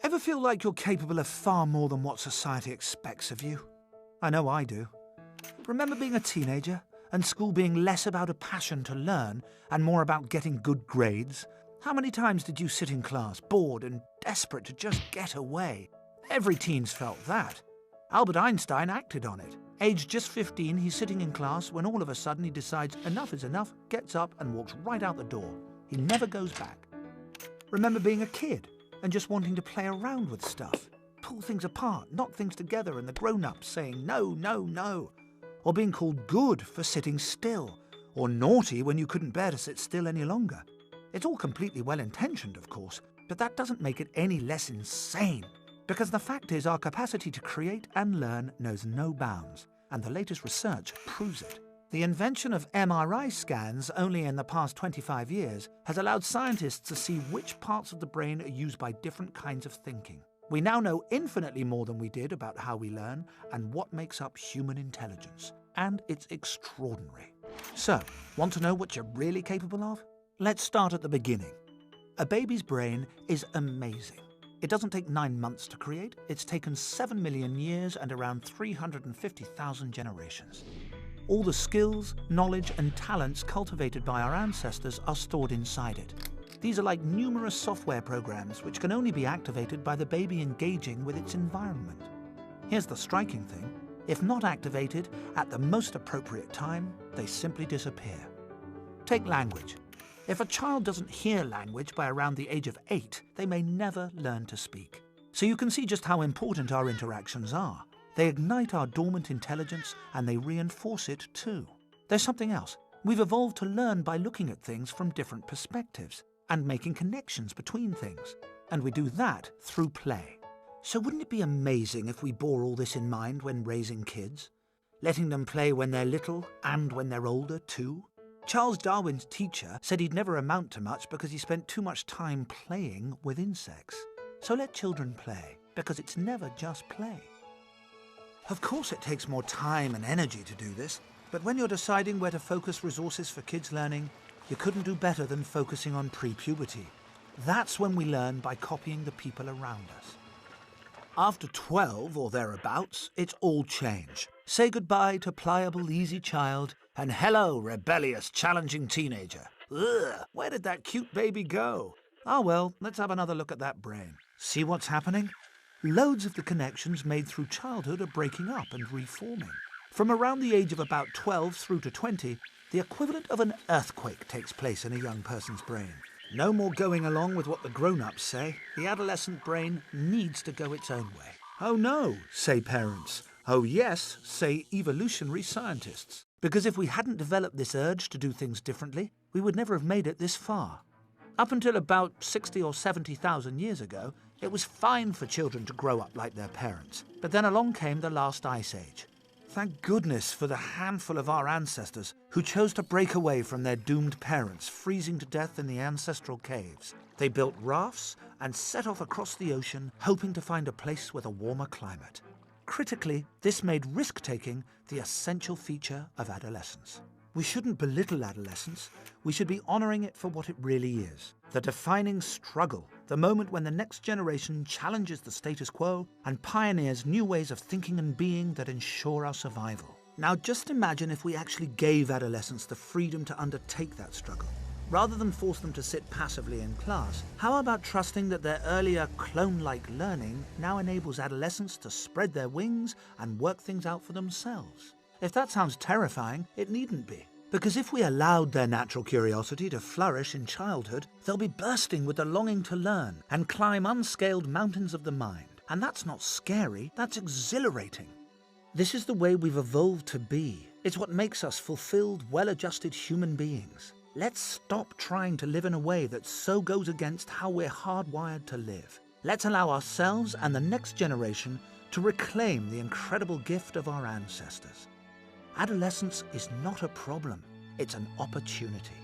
Ever feel like you're capable of far more than what society expects of you? I know I do. Remember being a teenager and school being less about a passion to learn and more about getting good grades? How many times did you sit in class, bored and desperate to just get away? Every teen's felt that. Albert Einstein acted on it. Aged just 15, he's sitting in class when all of a sudden he decides enough is enough, gets up and walks right out the door. He never goes back. Remember being a kid and just wanting to play around with stuff, pull things apart, knock things together, and the grown-ups saying no, no, no. Or being called good for sitting still, or naughty when you couldn't bear to sit still any longer. It's all completely well-intentioned, of course, but that doesn't make it any less insane. Because the fact is our capacity to create and learn knows no bounds, and the latest research proves it. The invention of MRI scans only in the past 25 years has allowed scientists to see which parts of the brain are used by different kinds of thinking. We now know infinitely more than we did about how we learn and what makes up human intelligence. And it's extraordinary. So, want to know what you're really capable of? Let's start at the beginning. A baby's brain is amazing. It doesn't take 9 months to create. It's taken 7 million years and around 350,000 generations. All the skills, knowledge and talents cultivated by our ancestors are stored inside it. These are like numerous software programs which can only be activated by the baby engaging with its environment. Here's the striking thing. If not activated at the most appropriate time, they simply disappear. Take language. If a child doesn't hear language by around the age of 8, they may never learn to speak. So you can see just how important our interactions are. They ignite our dormant intelligence and they reinforce it too. There's something else. We've evolved to learn by looking at things from different perspectives and making connections between things. And we do that through play. So wouldn't it be amazing if we bore all this in mind when raising kids? Letting them play when they're little and when they're older too? Charles Darwin's teacher said he'd never amount to much because he spent too much time playing with insects. So let children play, because it's never just play. Of course it takes more time and energy to do this, but when you're deciding where to focus resources for kids' learning, you couldn't do better than focusing on pre-puberty. That's when we learn by copying the people around us. After 12 or thereabouts, it's all change. Say goodbye to pliable, easy child, and hello, rebellious, challenging teenager. Ugh, where did that cute baby go? Ah well, let's have another look at that brain. See what's happening? Loads of the connections made through childhood are breaking up and reforming. From around the age of about 12 through to 20, the equivalent of an earthquake takes place in a young person's brain. No more going along with what the grown-ups say. The adolescent brain needs to go its own way. Oh no, say parents. Oh yes, say evolutionary scientists. Because if we hadn't developed this urge to do things differently, we would never have made it this far. Up until about 60 or 70,000 years ago, it was fine for children to grow up like their parents. But then along came the last ice age. Thank goodness for the handful of our ancestors who chose to break away from their doomed parents, freezing to death in the ancestral caves. They built rafts and set off across the ocean, hoping to find a place with a warmer climate. Critically, this made risk-taking the essential feature of adolescence. We shouldn't belittle adolescence. We should be honouring it for what it really is. The defining struggle, the moment when the next generation challenges the status quo and pioneers new ways of thinking and being that ensure our survival. Now just imagine if we actually gave adolescents the freedom to undertake that struggle. Rather than force them to sit passively in class, how about trusting that their earlier clone-like learning now enables adolescents to spread their wings and work things out for themselves? If that sounds terrifying, it needn't be. Because if we allowed their natural curiosity to flourish in childhood, they'll be bursting with the longing to learn and climb unscaled mountains of the mind. And that's not scary, that's exhilarating. This is the way we've evolved to be. It's what makes us fulfilled, well-adjusted human beings. Let's stop trying to live in a way that so goes against how we're hardwired to live. Let's allow ourselves and the next generation to reclaim the incredible gift of our ancestors. Adolescence is not a problem, it's an opportunity.